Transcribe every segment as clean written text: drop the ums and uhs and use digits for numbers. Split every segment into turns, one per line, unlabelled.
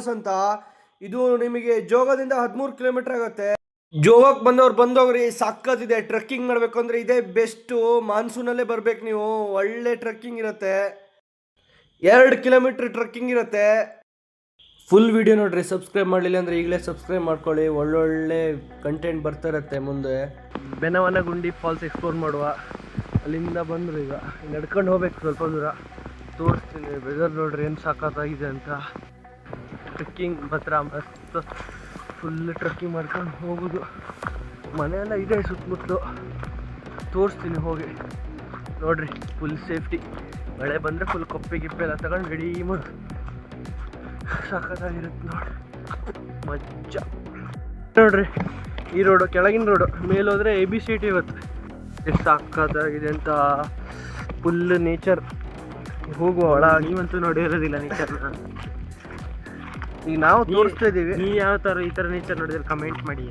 Falls ಅಂತ. ಇದು ನಿಮಗೆ ಜೋಗದಿಂದ 13 ಕಿಲೋಮೀಟರ್ ಆಗುತ್ತೆ. ಜೋಗಕ್ಕೆ ಬಂದವ್ರು ಬಂದೋಗ್ರಿ, ಸಕ್ಕತ್ತಿದೆ. ಟ್ರೆಕ್ಕಿಂಗ್ ಮಾಡಬೇಕು ಅಂದರೆ ಇದೇ ಬೆಸ್ಟು. ಮಾನ್ಸೂನಲ್ಲೇ ಬರ್ಬೇಕು ನೀವು. ಒಳ್ಳೆ ಟ್ರೆಕ್ಕಿಂಗ್ ಇರುತ್ತೆ. 2 ಕಿಲೋಮೀಟ್ರ್ ಟ್ರೆಕ್ಕಿಂಗ್ ಇರುತ್ತೆ. ಫುಲ್ ವಿಡಿಯೋ ನೋಡ್ರಿ. ಸಬ್ಸ್ಕ್ರೈಬ್ ಮಾಡಲಿಲ್ಲ ಅಂದರೆ ಈಗಲೇ ಸಬ್ಸ್ಕ್ರೈಬ್ ಮಾಡ್ಕೊಳ್ಳಿ. ಒಳ್ಳೊಳ್ಳೆ ಕಂಟೆಂಟ್ ಬರ್ತಾ ಇರುತ್ತೆ ಮುಂದೆ. ಬೆನವನಗುಂಡಿ ಫಾಲ್ಸ್ ಎಕ್ಸ್ಪ್ಲೋರ್ ಮಾಡುವ. ಅಲ್ಲಿಂದ ಬಂದರು ಈಗ ನಡ್ಕೊಂಡು ಹೋಗ್ಬೇಕು ಸ್ವಲ್ಪ ದೂರ. ತೋರಿಸ್ತೀನಿ. ವೆದರ್ ನೋಡ್ರಿ ಏನು ಸಖತ್ತಾಗಿದೆ ಅಂತ. ಟ್ರೆಕ್ಕಿಂಗ್ ಮಾತ್ರ ಮಸ್ತ್. ಫುಲ್ ಟ್ರೆಕ್ಕಿಂಗ್ ಮಾಡ್ಕೊಂಡು ಹೋಗೋದು. ಮನೆಯೆಲ್ಲ ಇದೆ ಸುತ್ತಮುತ್ತಲು. ತೋರಿಸ್ತೀನಿ ಹೋಗಿ ನೋಡ್ರಿ. Full safety. ಮಳೆ ಬಂದರೆ ಫುಲ್ ಕೊಪ್ಪೆ ಗಿಪ್ಪೆ ಎಲ್ಲ ತಗೊಂಡು ರೆಡಿ ಮಾಡು. ಸಖತ್ತಾಗಿರುತ್ತೆ ನೋಡಿ. ಮಜ್ಜ ನೋಡ್ರಿ. ಈ ರೋಡು ಕೆಳಗಿನ ರೋಡು. ಮೇಲೋದ್ರೆ ABCT ಇವತ್ತು. ಎಷ್ಟು ಸಖತ್ತಾಗಿದೆ ಅಂತ. Full nature. ಹೋಗುವ ಒಳ. ನೀವಂತೂ ನೋಡಿರೋದಿಲ್ಲ ನೇಚರ್ನ. ಈಗ ನಾವು ತೋರಿಸ್ತಾ ಇದ್ದೀವಿ. ನೀವು ಯಾವ ಥರ ಈ ಥರ ನೇಚರ್ ನೋಡಿದ್ರೆ ಕಮೆಂಟ್ ಮಾಡಿ.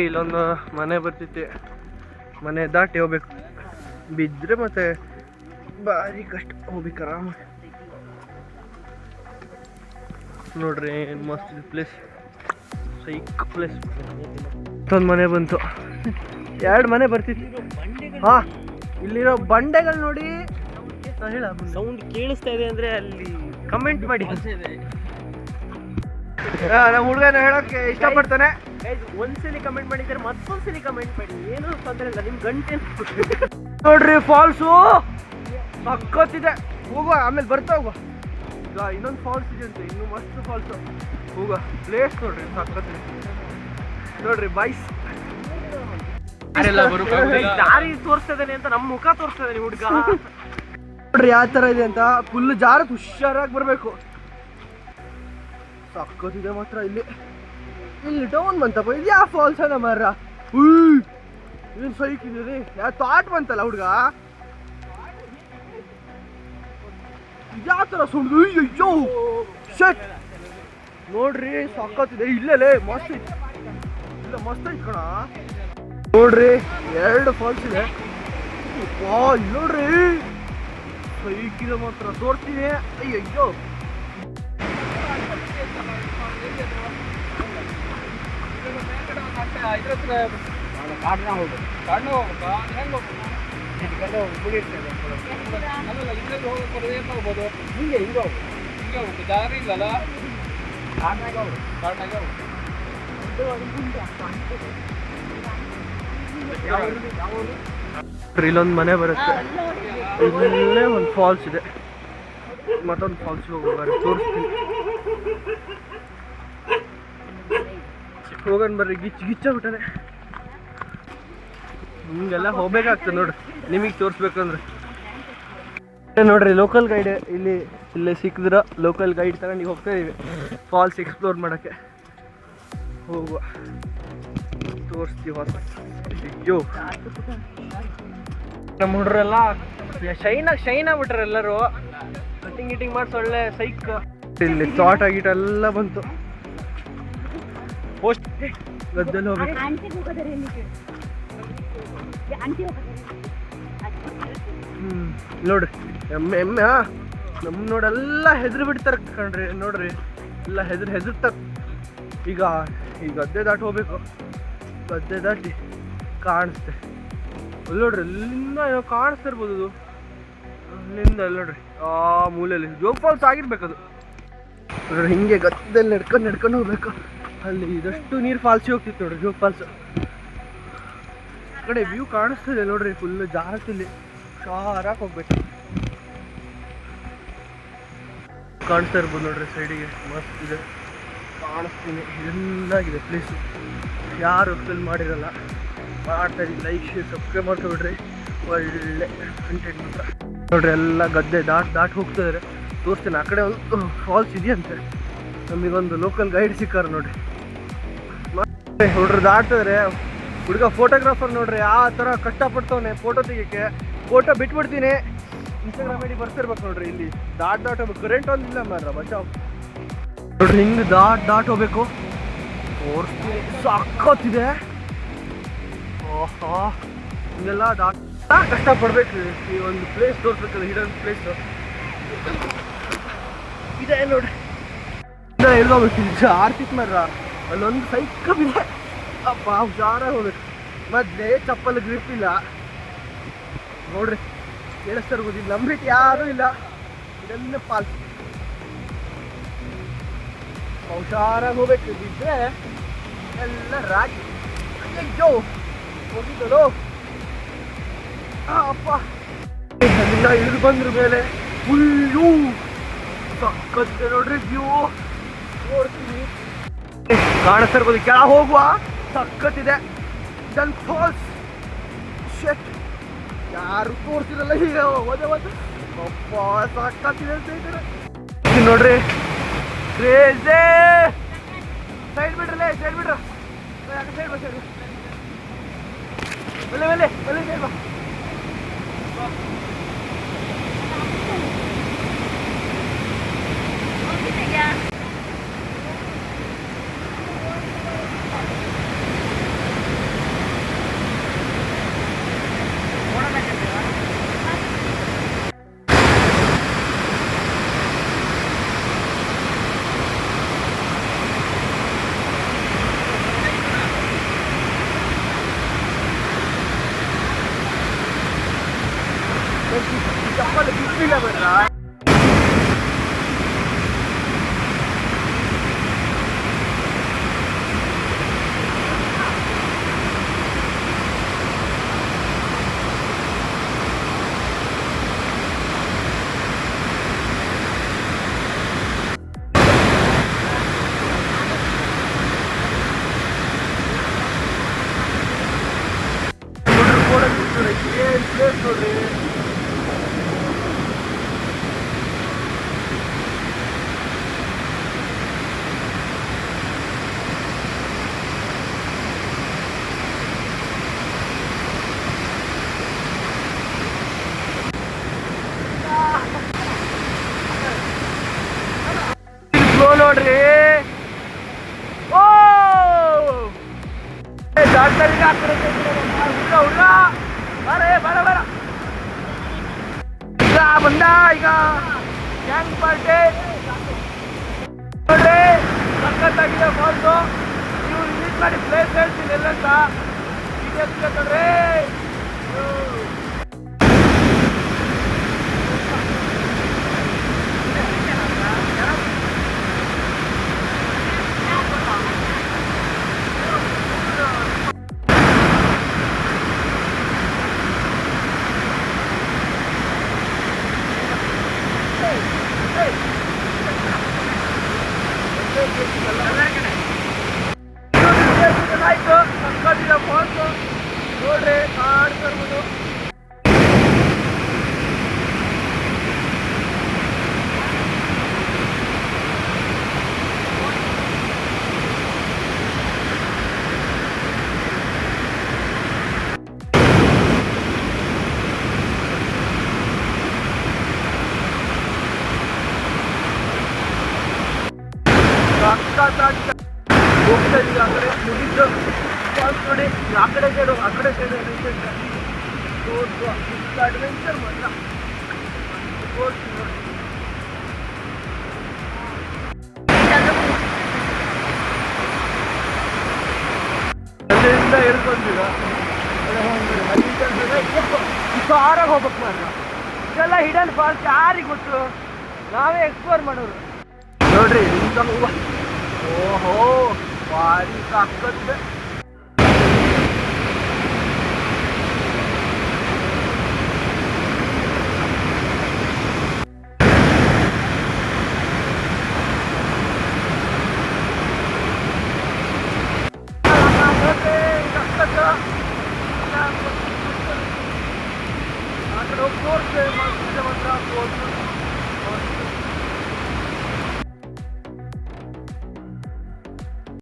ಇಲ್ಲೊಂದು ಮನೆ ಬರ್ತೈತಿ. ಮನೆ ದಾಟಿ ಹೋಗ್ಬೇಕು. ಬಿದ್ದರೆ ಮತ್ತೆ ಭಾರಿ ಕಷ್ಟ ಹೋಗ್ಬೇಕು. ಆರಾಮ ನೋಡ್ರಿ ಏನು ಮಸ್ತ್ ಇದೆ ಪ್ಲೇಸ್. ಸೈಕ್ ಪ್ಲೇಸ್. ಒಂದು ಮನೆ ಬಂತು. 2 ಮನೆ ಬರ್ತಿತ್ತು. ಹಾಂ, ಇಲ್ಲಿರೋ ಬಂಡೆಗಳು ನೋಡಿ. ಹೇಳ ಸೌಂಡ್ ಕೇಳಿಸ್ತಾ ಇದೆ ಅಂದರೆ ಅಲ್ಲಿ ಕಮೆಂಟ್ ಮಾಡಿ. ನಮ್ಮ ಹುಡುಗನ ಹೇಳೋಕ್ಕೆ ಇಷ್ಟಪಡ್ತಾನೆ. ಒಂದ್ಸಲಿ ಕಮೆಂಟ್ ಮಾಡಿದ್ರೆ ಮತ್ತೊಂದ್ಸಲಿ ಕಮೆಂಟ್ ಮಾಡಿ. ಏನು ತೊಂದರೆ ಇಲ್ಲ. ನಿಮ್ಮ ಗಂಟೆ ನೋಡ್ರಿ ಫಾಲ್ಸು ಸಕ್ಕತ್ತಿದೆ. ಹೋಗುವ, ಆಮೇಲೆ ಬರ್ತಾ ಹೋಗುವ. ಈಗ ಇನ್ನೊಂದು ಫಾಲ್ಸ್ ಇದೆ ಅಂತ. ಇನ್ನೂ ಮಸ್ತ್ ಫಾಲ್ಸು. ಹೋಗುವ. ಪ್ಲೇಸ್ ನೋಡ್ರಿ ಸಕ್ಕತ್ತಿದೆ ನೋಡ್ರಿ. ಬಾಯ್ಸ್ ದಾರಿ ತೋರಿಸ್ತಾ ಇದ್ದಾನೆ ಅಂತ ನಮ್ಮ ಮುಖ ತೋರಿಸ್ತಾ ಇದ್ದಾನೆ ಹುಡುಗ. ನೋಡ್ರಿ ಯಾವ ಥರ ಇದೆ ಅಂತ. ಫುಲ್ ಜಾರಕ್ಕೆ ಹುಷಾರಾಗಿ ಬರಬೇಕು. ಸಕ್ಕತ್ತಿದೆ ಮಾತ್ರ. ಇಲ್ಲಿ ಡೌನ್ ಬಂತಪ್ಪ. ಇದು ಯಾವ ಫಾಲ್ಸ್ ಅದ ಮರ. ಏನು ಸೈಕ್ ಇದೆ ರೀ. ಯಾವ ಥಾಟ್ ಬಂತಲ್ಲ ಹುಡುಗ. ಯಾವ ಥರ ಸುಳ್ದು. ಅಯ್ಯೋ ಶಟ್ ನೋಡ್ರಿ ಸಕ್ಕತ್ತಿದೆ. ಇಲ್ಲೇ ಮಸ್ತ್ ಐತಿ. ಇಲ್ಲ ಮಸ್ತ್ ಐತಿ ಕಣ. ನೋಡ್ರಿ 2 ಫಾಲ್ಸ್ ಇದೆ. ನೋಡ್ರಿ ಸೈಕ್ ಇದೆ ಮಾತ್ರ. ತೋರಿಸ್ತೀನಿ. ಅಯ್ಯೋ ಇಲ್ಲೊಂದು ಮನೆ ಬರುತ್ತೆ. ಇಲ್ಲೇ ಒಂದು ಫಾಲ್ಸ್ ಇದೆ. ಮತ್ತೊಂದು ಫಾಲ್ಸ್ ಹೋಗೋಣ. ತೋರಿಸ್ತೀನಿ. ಹೋಗೋಣ ಬರ್ರಿ. ಗಿಚ್ಚಾಗ್ಬಿಟ್ಟಾನೆ. ಹಿಂಗೆಲ್ಲ ಹೋಗ್ಬೇಕಾಗ್ತದೆ ನೋಡ್ರಿ ನಿಮಗೆ ತೋರಿಸ್ಬೇಕಂದ್ರೆ. ನೋಡ್ರಿ ಲೋಕಲ್ ಗೈಡ್ ಇಲ್ಲೇ ಸಿಕ್ಕಿದ್ರ ಲೋಕಲ್ ಗೈಡ್ ತಗೊಂಡು ಹೋಗ್ತಾ ಇದೀವಿ ಫಾಲ್ಸ್ ಎಕ್ಸ್ಪ್ಲೋರ್ ಮಾಡೋಕ್ಕೆ. ಹೋಗುವ, ತೋರಿಸ್ತೀವಿ ಹೊಸ. ಅಯ್ಯೋ ನಮ್ಮ ಹುಡ್ರೆಲ್ಲ ಶೈನ್ ಆಗ್ಬಿಟ್ರೆ ಎಲ್ಲರೂ. ಕಟಿಂಗ್ ಮಾಡಿಸಿ ಒಳ್ಳೆ ಸೈಕ್. ಇಲ್ಲಿ ತೋಟ ಗೀಟ ಎಲ್ಲ ಬಂತು. ಗದ್ದೆಲ್ಲ ಹೋಗ್ಬೇಕು. ನೋಡ್ರಿ ಎಮ್ಮೆ ನಮ್ಮ ನೋಡೆಲ್ಲ ಹೆದರಿ ಬಿಡ್ತಾರೆ ಕಣ್ರಿ. ನೋಡ್ರಿ ಎಲ್ಲ ಹೆದರ್ತಾರೆ. ಈಗ ಈ ಗದ್ದೆ ದಾಟಿ ಹೋಗ್ಬೇಕು. ಗದ್ದೆ ದಾಟಿ ಕಾಣಿಸ್ತೆ ನೋಡ್ರಿ. ಅಲ್ಲಿಂದ ಏನೋ ಕಾಣಿಸ್ತಾ ಇರ್ಬೋದು. ಅದು ಅಲ್ಲಿಂದ ನೋಡ್ರಿ ಆ ಮೂಲೆಯಲ್ಲಿ ಜೋಗ್ ಫಾಲ್ಸ್ ಆಗಿರ್ಬೇಕದು. ನೋಡ್ರಿ ಹಿಂಗೆ ಗದ್ದೆಲ್ಲಿ ನಡ್ಕೊಂಡು ಹೋಗ್ಬೇಕು. ಅಲ್ಲಿ ಇದಷ್ಟು ನೀರು ಫಾಲ್ಸಿಗೆ ಹೋಗ್ತಿತ್ತು ನೋಡ್ರಿ. ಜೋಗ್ ಫಾಲ್ಸ್ ಕಡೆ ವ್ಯೂ ಕಾಣಿಸ್ತಿದೆ ನೋಡ್ರಿ. ಫುಲ್ ಜಾಸ್ತಿಲಿ ಶಾರಾಗಿ ಹೋಗ್ಬೇಕು. ಕಾಣಿಸ್ತಾ ಇರ್ಬೋದು ನೋಡ್ರಿ ಸೈಡಿಗೆ. ಮಸ್ತ್ ಇದೆ. ಕಾಣಿಸ್ತೀನಿ. ಇದೆಲ್ಲಾಗಿದೆ ಪ್ಲೇಸು. ಯಾರು ಫಿಲ್ ಮಾಡಿರಲ್ಲ. ಮಾಡ್ತಾ ಇದ್ದೀವಿ. ಲೈಕ್ ಶೇರ್ ಸಬ್ಸ್ಕ್ರೈಬ್ ಮಾಡ್ಕೊಬಿಡ್ರಿ. ಒಳ್ಳೆ ಕಂಟೆಂಟ್ ಮಾತ್ರ ನೋಡ್ರಿ. ಎಲ್ಲ ಗದ್ದೆ ದಾಟಿ ಹೋಗ್ತಿದ್ದಾರೆ. ತೋರಿಸ್ತೀನಿ. ಆ ಕಡೆ ಒಂದು ಫಾಲ್ಸ್ ಇದೆಯಂತೆ. ನಮಗೊಂದು ಲೋಕಲ್ ಗೈಡ್ ಸಿಕ್ಕಾರ ನೋಡ್ರಿ. ಹುಡ್ರು ದಾಟಿದ್ರೆ ಹುಡುಗ ಫೋಟೋಗ್ರಾಫರ್ ನೋಡ್ರಿ ಯಾವ ಥರ ಕಷ್ಟಪಡ್ತವನೆ ಫೋಟೋ ತೆಗಿಯೋಕ್ಕೆ. ಫೋಟೋ ಬಿಟ್ಬಿಡ್ತೀನಿ. ಇನ್ಸ್ಟಾಗ್ರಾಮ್ ಐಡಿ ಬರ್ತಿರ್ಬೇಕು ನೋಡ್ರಿ. ಇಲ್ಲಿ ದಾಟ್ ಹೋಗ್ಬೇಕು, ಕರೆಂಟ್ ಒಂದಿಲ್ಲ ಮಾರ್ರ ಬಚಾವ್ ನೋಡ್ರಿ. ಹಿಂಗೆ ದಾಟ್ ಹೋಗ್ಬೇಕು. ತೋರಿಸ್ತೀನಿ, ಸಾಕತ್ತಿದೆ. ಓಹೋ, ಹಿಂಗೆಲ್ಲ ಕಷ್ಟಪಡ್ಬೇಕು. ಈ ಒಂದು ಪ್ಲೇಸ್ ತೋರಿಸ್ಬೇಕಲ್ಲ, ಹಿಡನ್ ಪ್ಲೇಸ್ ಇದೆ ನೋಡ್ರಿ. ಹೇಳ್ಕೋಬೇಕು, ಜಾರ್ತಿತ್ ಮಾರ್ರ. ಅಲ್ಲೊಂದು ಸೈಕಲ್ ಇದೆ, ಅಪ್ಪ ಹುಷಾರಾಗಿ ಹೋಗ್ಬೇಕು. ಮೊದಲೇ ಚಪ್ಪಲ್ ಗ್ರಿಪ್ ಇಲ್ಲ ನೋಡ್ರಿ. ಕೇಳಿಸ್ತಾರೆ ಗೊತ್ತಿಲ್ಲ, ನಂಬಿಟ್ಟು ಯಾರೂ ಇಲ್ಲ. ಇದನ್ನ ಪಾಲ್ ಹುಷಾರಾಗಿ ಹೋಗ್ಬೇಕು. ಬಿದ್ದರೆ ಎಲ್ಲ ರಾಗಿ. ಅಯ್ಯೋ ಹೋಗಿದ್ದಳು ಅಪ್ಪ. ಅಲ್ಲಿಂದ ಇಳಿದು ಬಂದ್ರ ಮೇಲೆ ಫುಲ್ಲು ಸಕ್ಕತ್ತೆ ನೋಡ್ರಿ ವ್ಯೂ. ನೋಡ್ತೀನಿ, ಕಾಣಿಸ್ತಿರ್ಬೋದು. ಕೆಳ ಹೋಗುವ ಸಕ್ಕತ್ತಿದೆ. ಡನ್ ಫಾಲ್ಸ್ ಶೆಟ್, ಯಾರು ತೋರಿಸಿರಲ್ಲ. ಈಗ ಹೋದೆ ಅಪ್ಪ ಸಕ್ಕತ್ತಿದೆ ಅಂತ ಹೇಳ್ತಾರೆ ನೋಡ್ರಿ. ಕ್ರೇಜಿ. ಸೈಡ್ ಬಿಡ್ರಲ್ಲ, ಸೈಡ್ ಬಿಡ್ರ. ಸೈಡ್ ಬಾ, ಸೈಡ್ ಒಳ್ಳೆ ಒಳ್ಳೆ ಒಳ್ಳೆ ಸೈಡ್ ಬಾ. ಚಪ್ಪಲ್ ಬಿಟ್ಟಿಲ್ಲ ಬರ್ರ. ನೋಡ್ರಿ ನೋಡ್ರಿ. ಓ ಜಾಗದಲ್ಲಿ ಹುಡ್ರ ಬರೇ ಬರ ಬರ ಈಗ ಬಂದ. ಈಗ ಗ್ಯಾಂಗ್ ಪಾರ್ಟಿ ನೋಡ್ರಿ, ಸಖತ್ತಾಗಿದೆ ಫಾಲ್ಸು. ನೀವು ವಿಸಿಟ್ ಮಾಡಿ, ಪ್ಲೇಸ್ ಹೇಳ್ತೀನಿ ಎಲ್ಲಂತ. ಡೀಟೇಲ್ಸ್ ನೋಡ್ರಿ. ಆಯ್ತು, ಸಕ್ಕತ್ತಿದೆ ಫಾಲ್ಸು ನೋಡ್ರಿ. ಕಾಡ್ತಿರ್ಬೋದು. ಹೋಗ್ತಾ ಇದ್ದೀವಿ ಆ ಕಡೆ ಮುಗಿದ್ದು ಫಾಲ್ಸ್ ನೋಡಿ. ಆ ಕಡೆ ಸೈಡು ಅಡ್ವೆಂಚರ್ ಮಾತ್ರ ನೋಡಿ. ಅಲ್ಲಿಂದ ಹೇಳ್ಕೊಂತೀರ ಹುಷಾರಾಗಿ ಹೋಗ್ಬೇಕು ಮಾತ್ರ. ಇದೆಲ್ಲ ಹಿಡನ್ ಫಾಲ್ಸ್ ಯಾರಿಗೆ ಗೊತ್ತು, ನಾವೇ ಎಕ್ಸ್ಪ್ಲೋರ್ ಮಾಡೋರು ನೋಡ್ರಿ. ಓಹೋ ಭಾರಿ ಸಾಕತ್ತೆ. ಆ ಕಡೆ ಹೋಗಿ ತೋರಿಸ್ತೇವೆ.